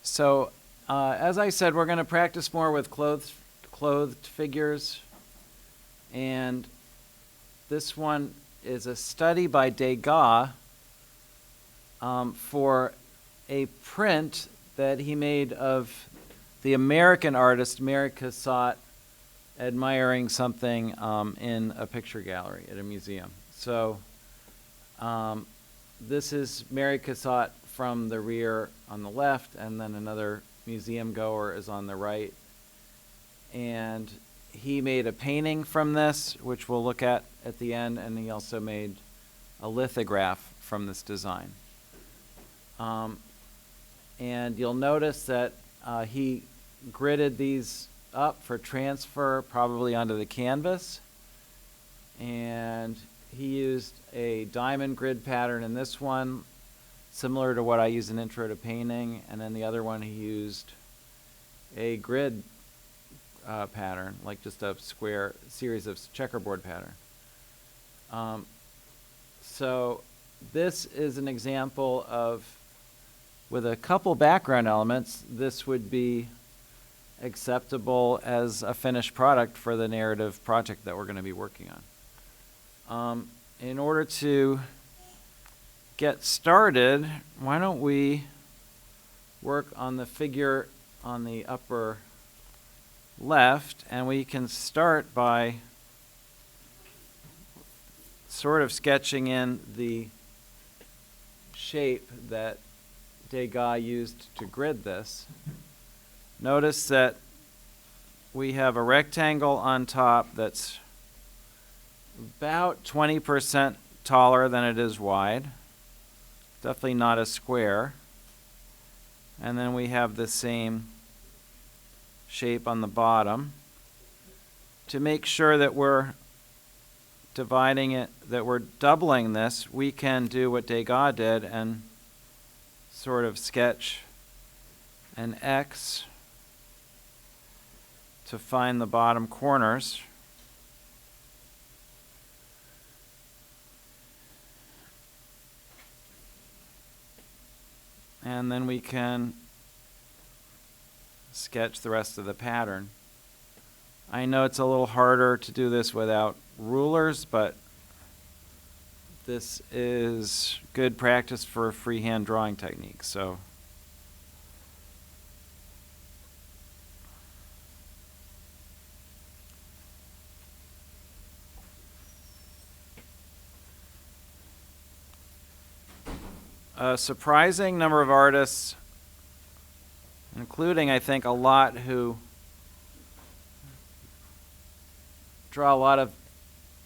So, as I said, we're going to practice more with clothed figures. And this one is a study by Degas for a print that he made of the American artist Mary Cassatt admiring something in a picture gallery at a museum. So this is Mary Cassatt from the rear on the left, and then another museum goer is on the right. And he made a painting from this, which we'll look at the end, and he also made a lithograph from this design. And you'll notice that he gridded these up for transfer, probably onto the canvas. And he used a diamond grid pattern in this one, similar to what I use in Intro to Painting. And then the other one, he used a grid pattern, like just a square series of checkerboard pattern. So this is an example of, with a couple background elements, this would be acceptable as a finished product for the narrative project that we're going to be working on. In order to get started, why don't we work on the figure on the upper left, and we can start by sort of sketching in the shape that Degas used to grid this. Notice that we have a rectangle on top that's about 20% taller than it is wide. Definitely not a square. And then we have the same shape on the bottom. To make sure that we're dividing it, that we're doubling this, we can do what Degas did and sort of sketch an X to find the bottom corners. And then we can sketch the rest of the pattern. I know it's a little harder to do this without rulers, but this is good practice for a freehand drawing technique. So a surprising number of artists, including, I think, a lot who draw a lot of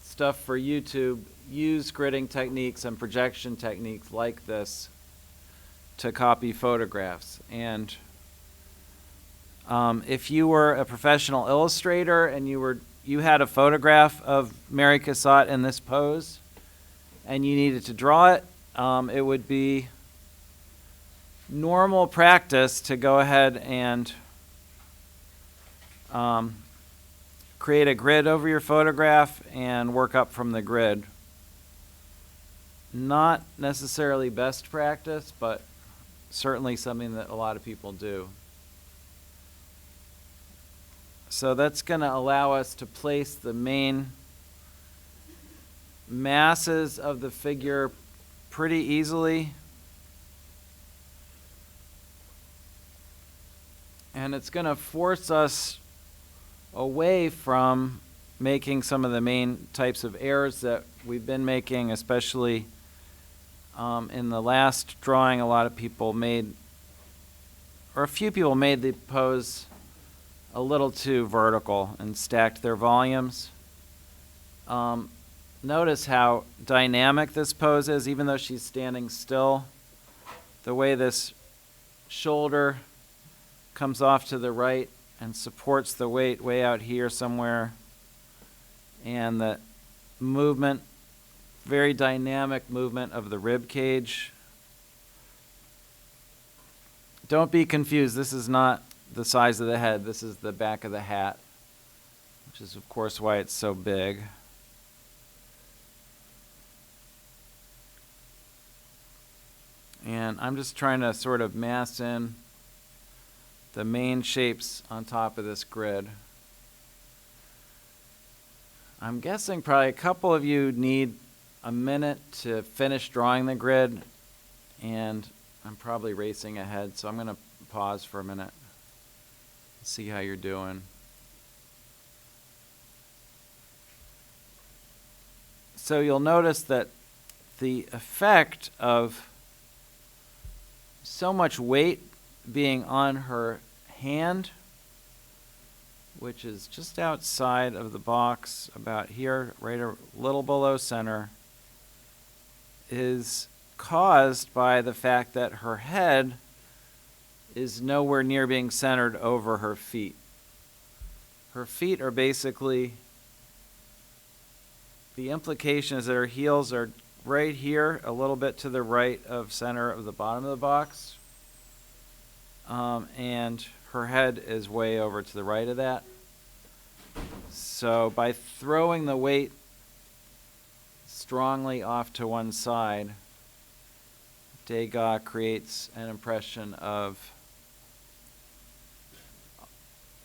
stuff for YouTube, use gridding techniques and projection techniques like this to copy photographs. And if you were a professional illustrator and you had a photograph of Mary Cassatt in this pose and you needed to draw it, it would be normal practice to go ahead and create a grid over your photograph and work up from the grid. Not necessarily best practice, but certainly something that a lot of people do. So that's going to allow us to place the main masses of the figure pretty easily. And it's going to force us away from making some of the main types of errors that we've been making, especially in the last drawing. A lot of people made, or a few people made the pose a little too vertical and stacked their volumes. Notice how dynamic this pose is, even though she's standing still. The way this shoulder comes off to the right and supports the weight way out here somewhere. And the movement, very dynamic movement of the rib cage. Don't be confused. This is not the size of the head. This is the back of the hat, which is, of course, why it's so big. And I'm just trying to sort of mass in the main shapes on top of this grid. I'm guessing probably a couple of you need a minute to finish drawing the grid, and I'm probably racing ahead, so I'm going to pause for a minute, see how you're doing. So you'll notice that the effect of so much weight being on her hand, which is just outside of the box, about here, right a little below center, is caused by the fact that her head is nowhere near being centered over her feet. Her feet are basically, the implication is that her heels are right here, a little bit to the right of center of the bottom of the box. And her head is way over to the right of that. So by throwing the weight strongly off to one side, Degas creates an impression of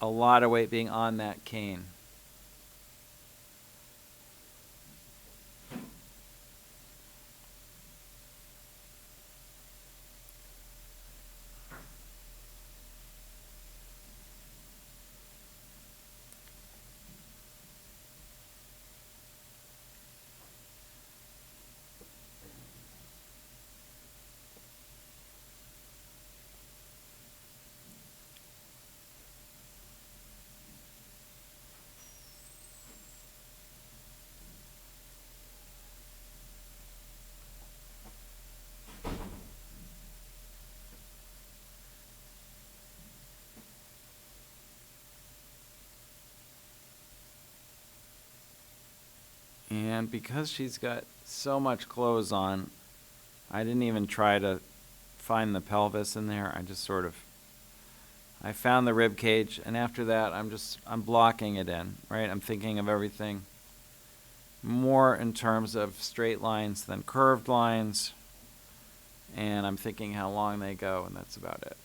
a lot of weight being on that cane. And because she's got so much clothes on, I didn't even try to find the pelvis in there. I just I found the rib cage, and after that I'm blocking it in, right? I'm thinking of everything more in terms of straight lines than curved lines, and I'm thinking how long they go, and that's about it.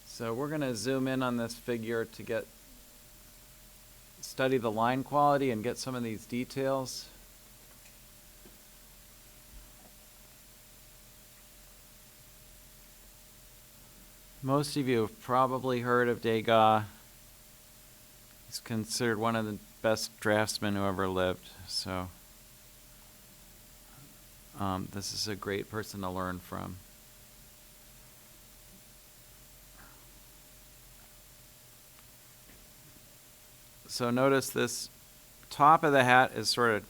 So we're going to zoom in on this figure to study the line quality and get some of these details. Most of you have probably heard of Degas. He's considered one of the best draftsmen who ever lived, so this is a great person to learn from. So notice this top of the hat is sort of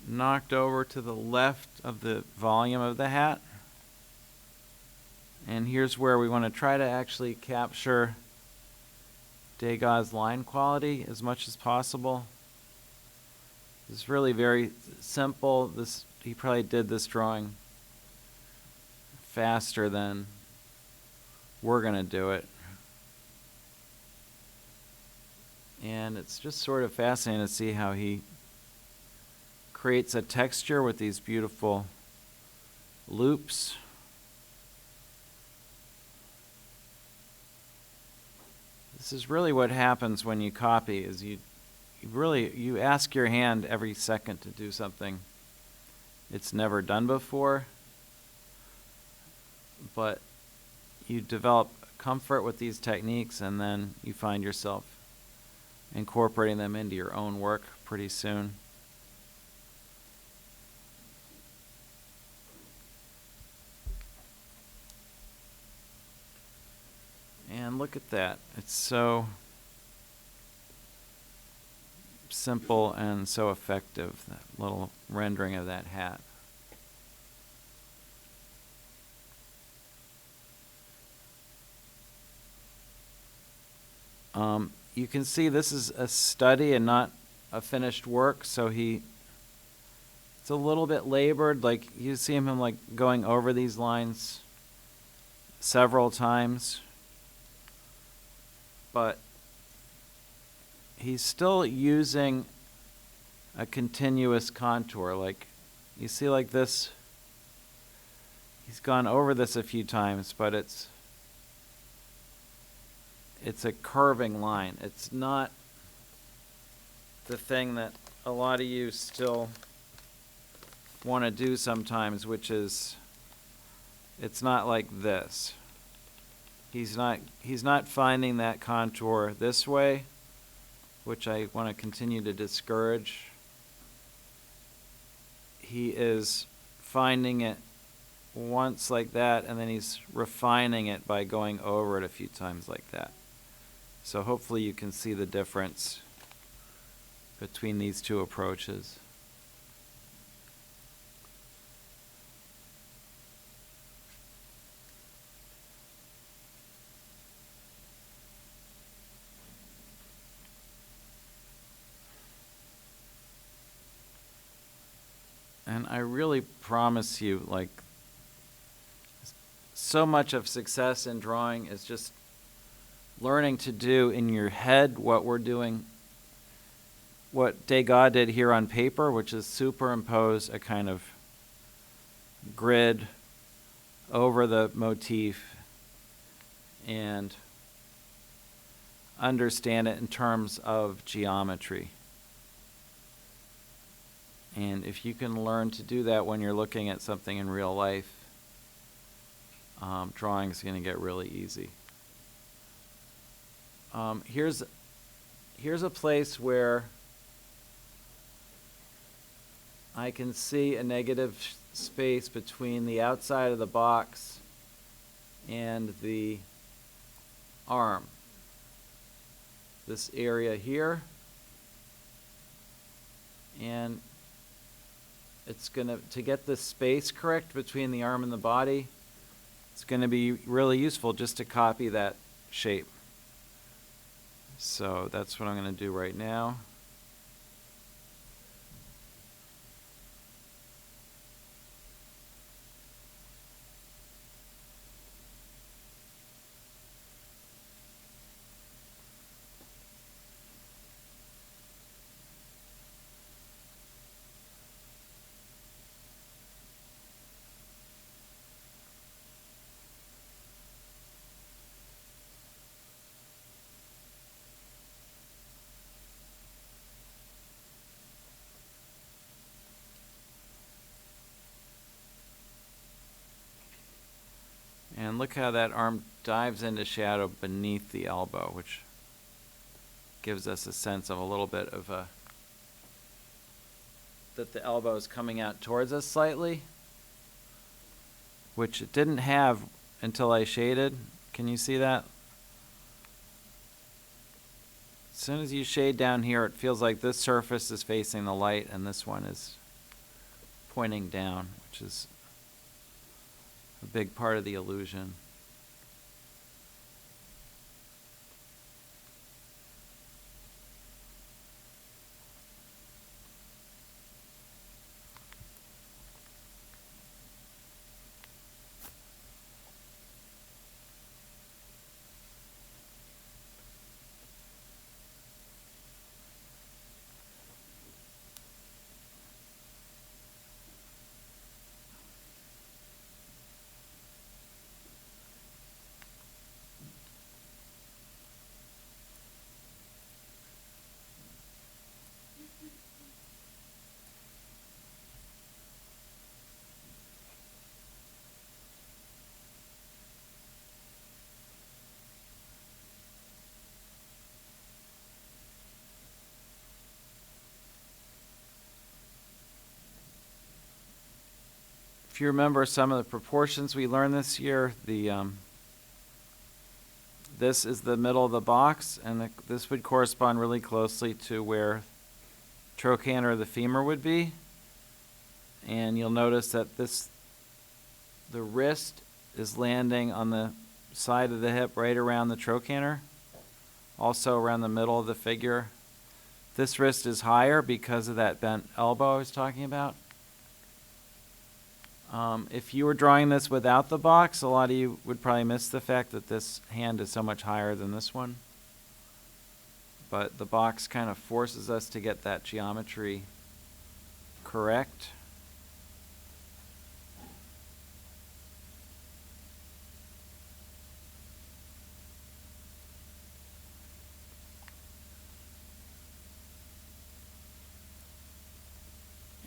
knocked over to the left of the volume of the hat. And here's where we want to try to actually capture Degas' line quality as much as possible. It's really very simple. He probably did this drawing faster than we're going to do it. And it's just sort of fascinating to see how he creates a texture with these beautiful loops. This is really what happens when you copy, is you ask your hand every second to do something it's never done before, but you develop comfort with these techniques, and then you find yourself incorporating them into your own work pretty soon. look at that. It's so simple and so effective, that little rendering of that hat. You can see this is a study and not a finished work, so it's a little bit labored. Like, you see him like going over these lines several times, but he's still using a continuous contour. Like, you see, like this, he's gone over this a few times, but it's a curving line. It's not the thing that a lot of you still want to do sometimes, which is, it's not like this. He's not finding that contour this way, which I want to continue to discourage. He is finding it once like that, and then he's refining it by going over it a few times like that. So hopefully you can see the difference between these two approaches. And I really promise you, like, so much of success in drawing is just learning to do in your head what we're doing, what Degas did here on paper, which is superimpose a kind of grid over the motif and understand it in terms of geometry. And if you can learn to do that when you're looking at something in real life, drawing is going to get really easy. Here's a place where I can see a negative space between the outside of the box and the arm. This area here. And it's going to get the space correct between the arm and the body, it's going to be really useful just to copy that shape. So that's what I'm going to do right now. And look how that arm dives into shadow beneath the elbow, which gives us a sense of a little bit of that the elbow is coming out towards us slightly, which it didn't have until I shaded. Can you see that? As soon as you shade down here, it feels like this surface is facing the light and this one is pointing down, which is a big part of the illusion. If you remember some of the proportions we learned this year, the this is the middle of the box, and this would correspond really closely to where trochanter of the femur would be. And you'll notice that the wrist is landing on the side of the hip right around the trochanter, also around the middle of the figure. This wrist is higher because of that bent elbow I was talking about. If you were drawing this without the box, a lot of you would probably miss the fact that this hand is so much higher than this one. But the box kind of forces us to get that geometry correct.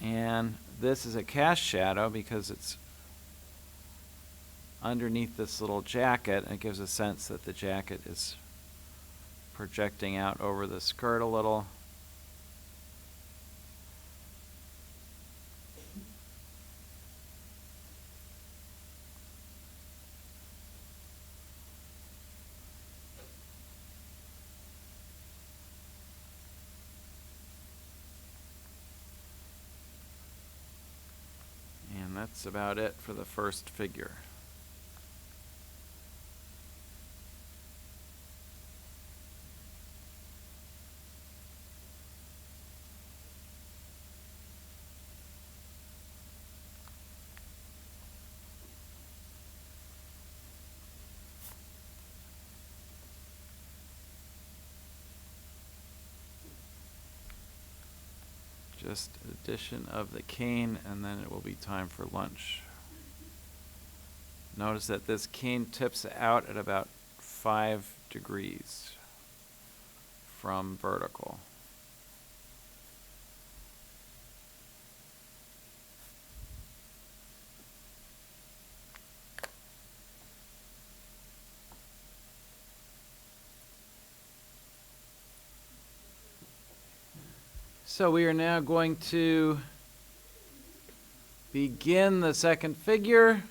And this is a cast shadow because it's underneath this little jacket, and it gives a sense that the jacket is projecting out over the skirt a little. And that's about it for the first figure. Just addition of the cane, and then it will be time for lunch. Notice that this cane tips out at about 5 degrees from vertical. So we are now going to begin the second figure,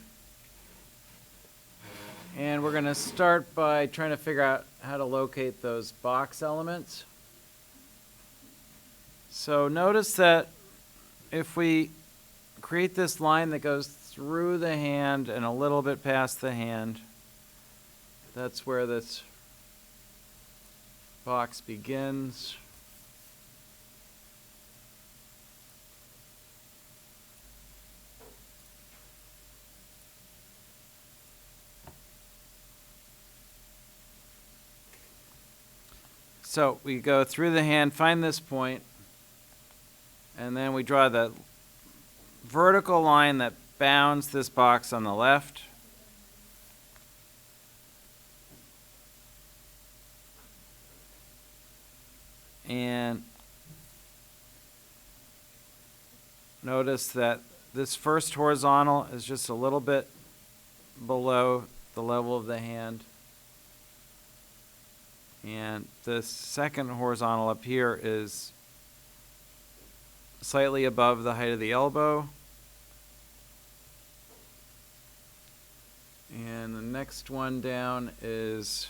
and we're going to start by trying to figure out how to locate those box elements. So notice that if we create this line that goes through the hand and a little bit past the hand, that's where this box begins. So we go through the hand, find this point, and then we draw the vertical line that bounds this box on the left. And notice that this first horizontal is just a little bit below the level of the hand. And the second horizontal up here is slightly above the height of the elbow. And the next one down is,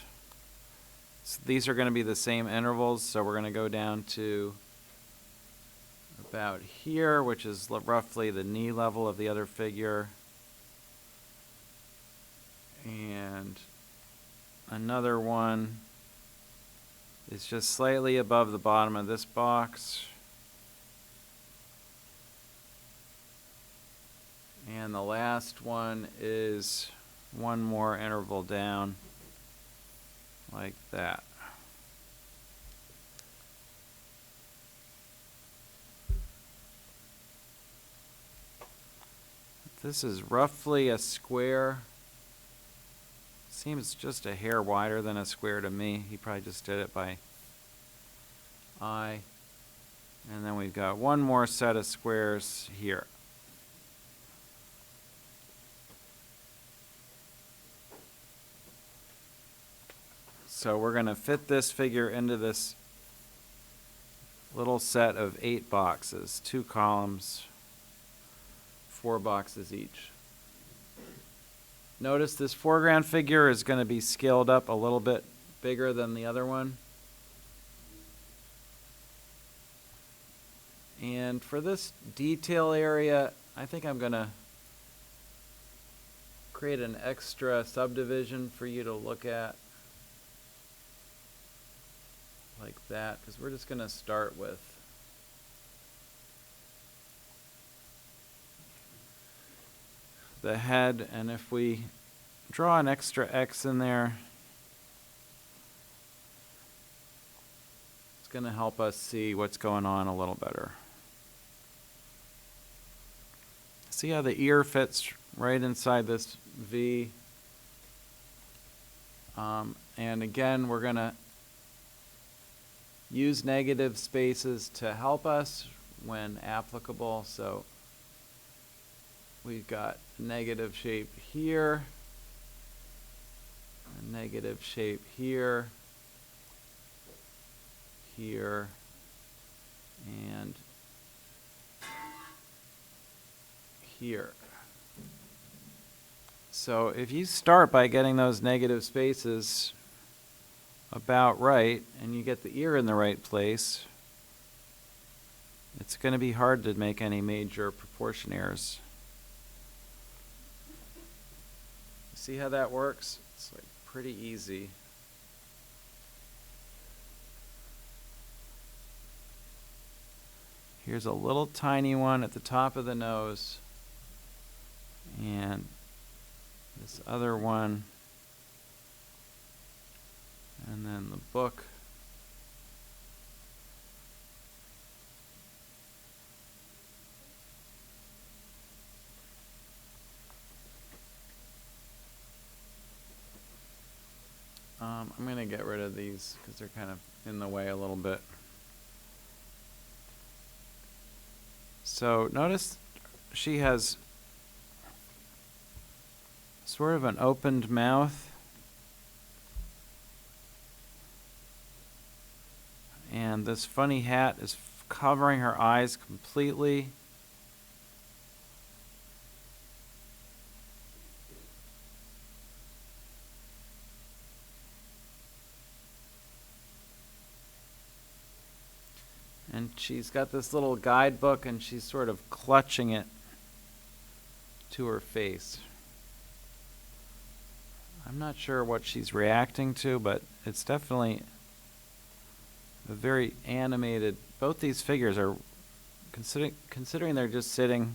so these are going to be the same intervals, so we're going to go down to about here, which is roughly the knee level of the other figure. And another one is just slightly above the bottom of this box. And the last one is one more interval down, like that. This is roughly a square. Seems just a hair wider than a square to me. He probably just did it by eye. And then we've got one more set of squares here. So we're going to fit this figure into this little set of 8 boxes, 2 columns, 4 boxes each. Notice this foreground figure is going to be scaled up a little bit bigger than the other one. And for this detail area, I think I'm going to create an extra subdivision for you to look at. Like that, because we're just going to start with the head, and if we draw an extra X in there, it's going to help us see what's going on a little better. See how the ear fits right inside this V? And again, we're going to use negative spaces to help us when applicable. So we've got negative shape here, a negative shape here, here, and here. So if you start by getting those negative spaces about right, and you get the ear in the right place, it's going to be hard to make any major proportion errors. See how that works? It's like pretty easy. Here's a little tiny one at the top of the nose, and this other one, and then the book. I'm going to get rid of these because they're kind of in the way a little bit. So notice she has sort of an opened mouth. And this funny hat is covering her eyes completely. And she's got this little guidebook, and she's sort of clutching it to her face. I'm not sure what she's reacting to, but it's definitely a very animated. Both these figures are, considering they're just sitting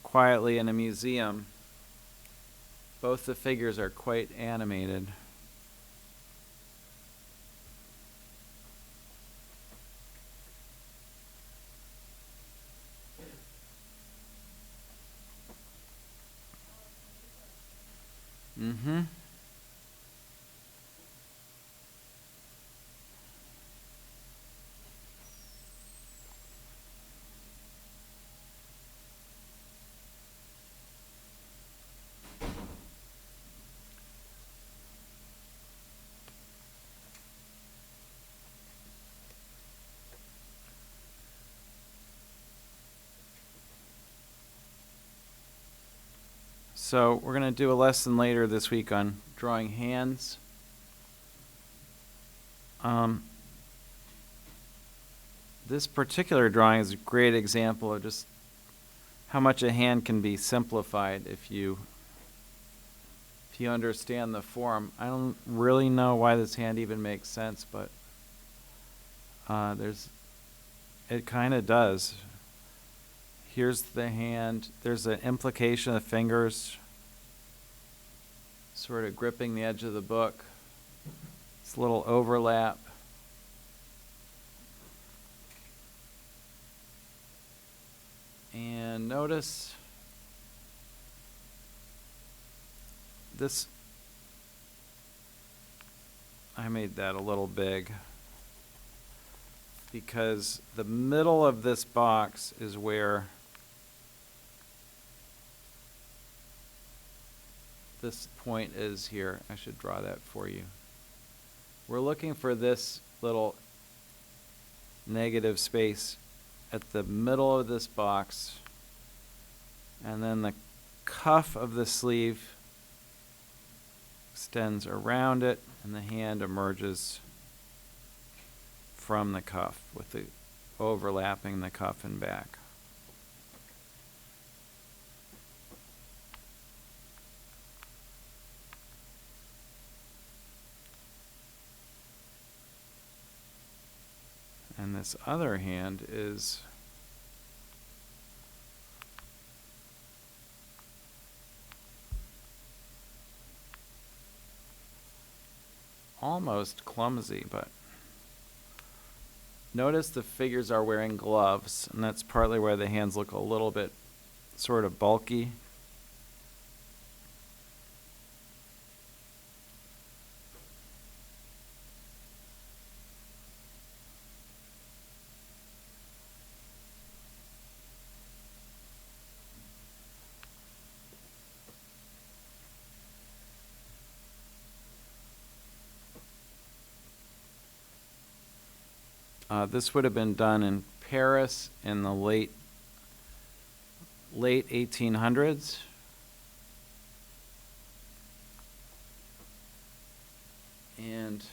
quietly in a museum, both the figures are quite animated. Mm-hmm. So we're going to do a lesson later this week on drawing hands. This particular drawing is a great example of just how much a hand can be simplified if you understand the form. I don't really know why this hand even makes sense, but it kind of does. Here's the hand. There's an implication of the fingers sort of gripping the edge of the book. It's a little overlap. And notice this. I made that a little big because the middle of this box is where this point is here. I should draw that for you. We're looking for this little negative space at the middle of this box, and then the cuff of the sleeve extends around it, and the hand emerges from the cuff with the overlapping the cuff and back. And this other hand is almost clumsy, but notice the figures are wearing gloves, and that's partly why the hands look a little bit sort of bulky. This would have been done in Paris in the late 1800s. And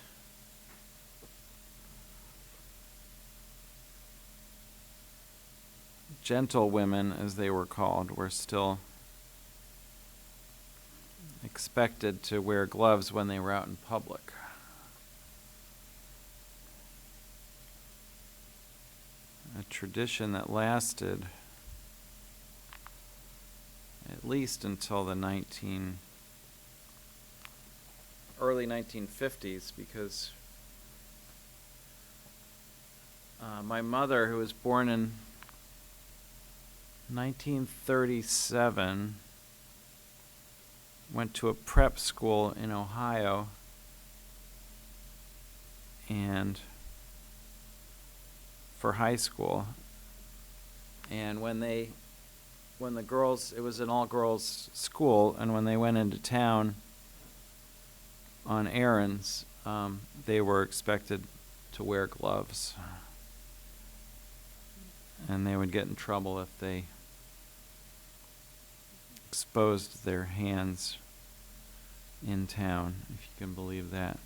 gentlewomen, as they were called, were still expected to wear gloves when they were out in public. A tradition that lasted at least until the early 1950s, because my mother, who was born in 1937, went to a prep school in Ohio, and for high school, and when the girls, it was an all-girls school, and when they went into town on errands, they were expected to wear gloves, and they would get in trouble if they exposed their hands in town, if you can believe that.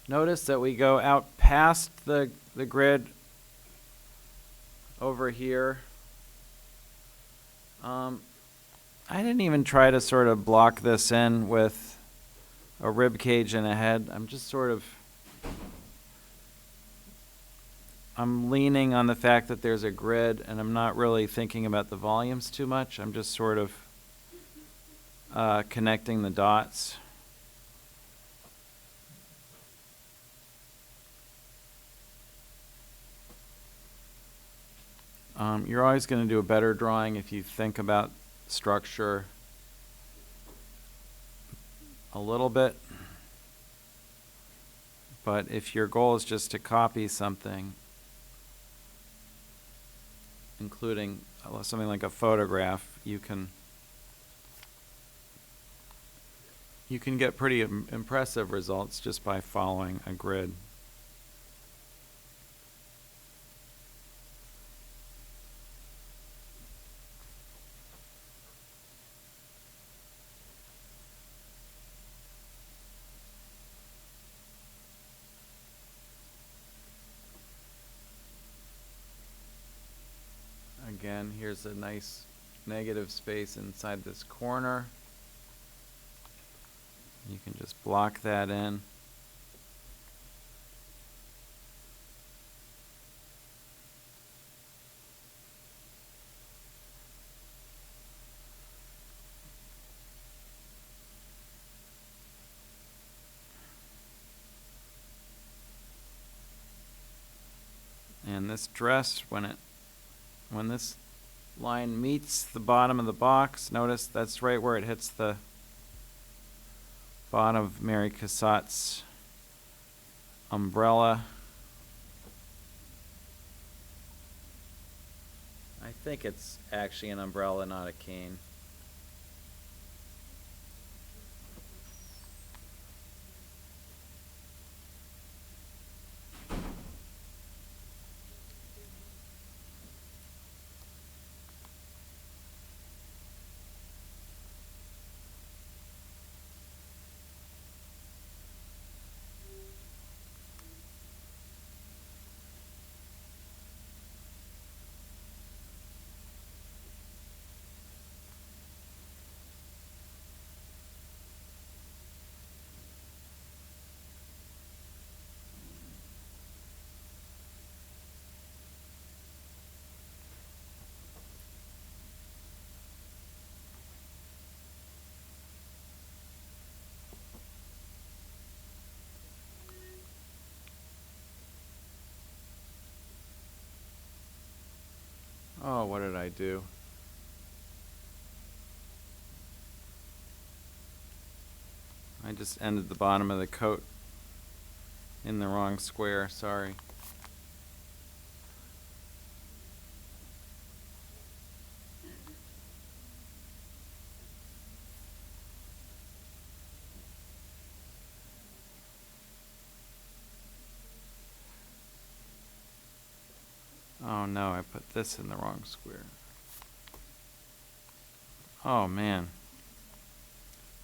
Notice that we go out past the grid over here. I didn't even try to sort of block this in with a rib cage and a head. I'm leaning on the fact that there's a grid, and I'm not really thinking about the volumes too much. I'm just sort of connecting the dots. You're always going to do a better drawing if you think about structure a little bit. But if your goal is just to copy something, including something like a photograph, you can get pretty impressive results just by following a grid. Again, here's a nice negative space inside this corner. You can just block that in. And this dress, when this line meets the bottom of the box, notice that's right where it hits the bottom of Mary Cassatt's umbrella. I I think it's actually an umbrella, not a cane. Oh, what did I do? I just ended the bottom of the coat in the wrong square, sorry. Oh no, I put this in the wrong square. Oh man.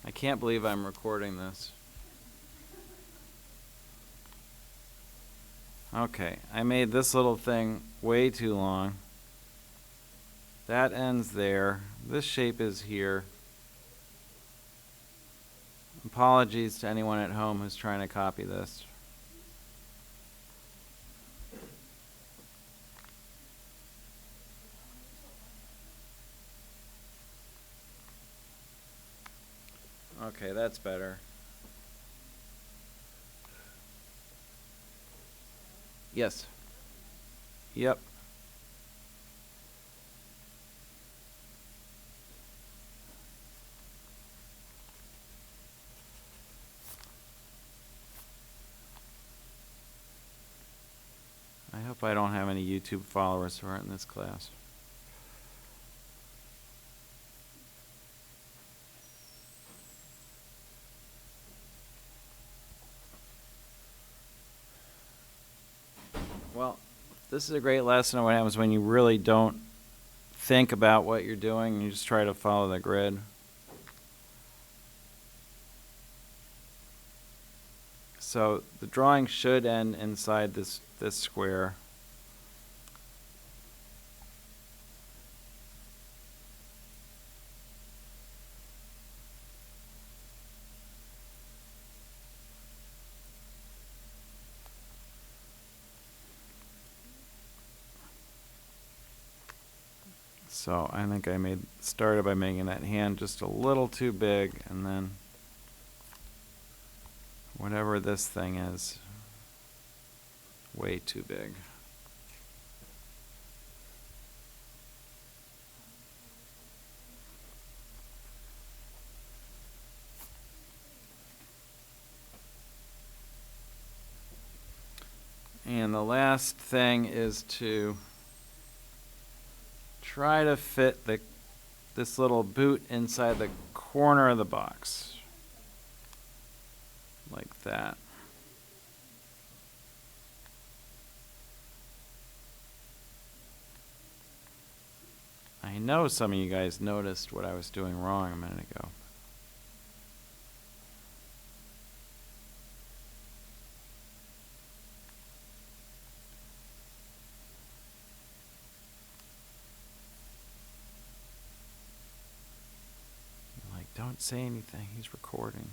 I can't believe I'm recording this. Okay, I made this little thing way too long. That ends there. This shape is here. Apologies to anyone at home who's trying to copy this. Okay, that's better. Yes. Yep. I hope I don't have any YouTube followers who aren't in this class. Well, this is a great lesson on what happens when you really don't think about what you're doing and you just try to follow the grid. So the drawing should end inside this square. So I think I started by making that hand just a little too big, and then whatever this thing is, way too big. And the last thing is to try to fit this little boot inside the corner of the box. Like that. I know some of you guys noticed what I was doing wrong a minute ago. Don't say anything, he's recording.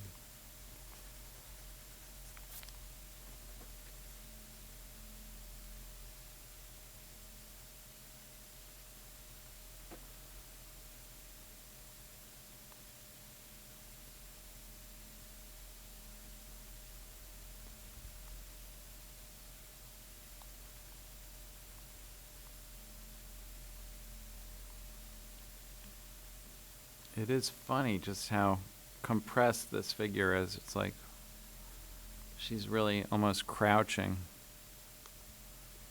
It is funny just how compressed this figure is. It's like she's really almost crouching,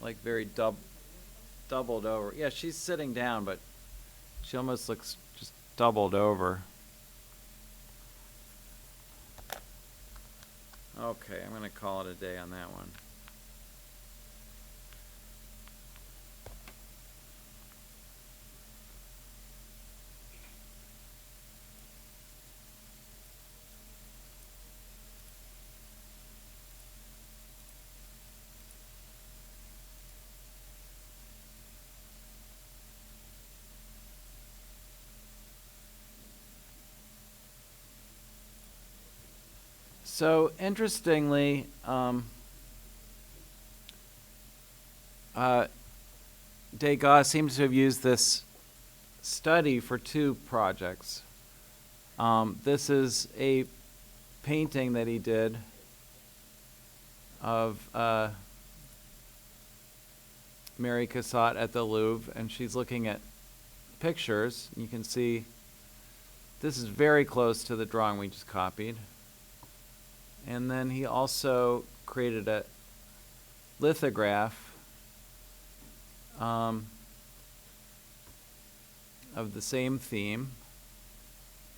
like very doubled over. Yeah, she's sitting down, but she almost looks just doubled over. Okay, I'm going to call it a day on that one. So interestingly, Degas seems to have used this study for two projects. This is a painting that he did of Mary Cassatt at the Louvre, and she's looking at pictures. You can see this is very close to the drawing we just copied. And then he also created a lithograph of the same theme,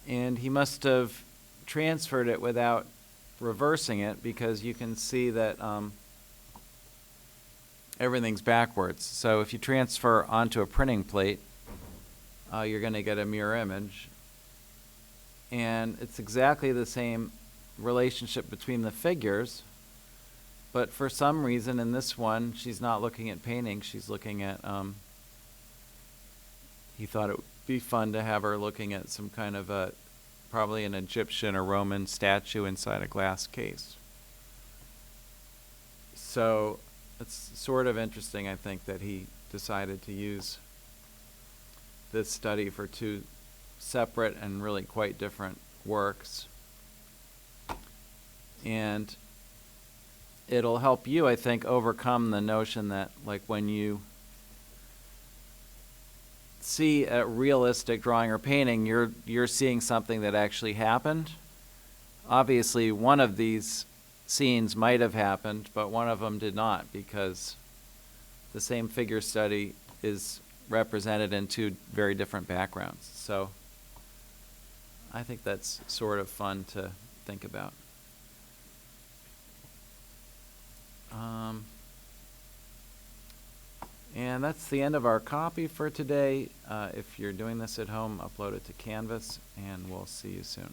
and he must have transferred it without reversing it, because you can see that everything's backwards. So if you transfer onto a printing plate, you're going to get a mirror image, and it's exactly the same relationship between the figures, but for some reason in this one she's not looking at painting, she's looking at he thought it would be fun to have her looking at some kind of a, probably an Egyptian or Roman statue inside a glass case. So it's sort of interesting, I think, that he decided to use this study for two separate and really quite different works. And it'll help you, I think, overcome the notion that, like, when you see a realistic drawing or painting, you're seeing something that actually happened. Obviously, one of these scenes might have happened, but one of them did not, because the same figure study is represented in two very different backgrounds. So I think that's sort of fun to think about. And that's the end of our copy for today. If you're doing this at home, upload it to Canvas, and we'll see you soon.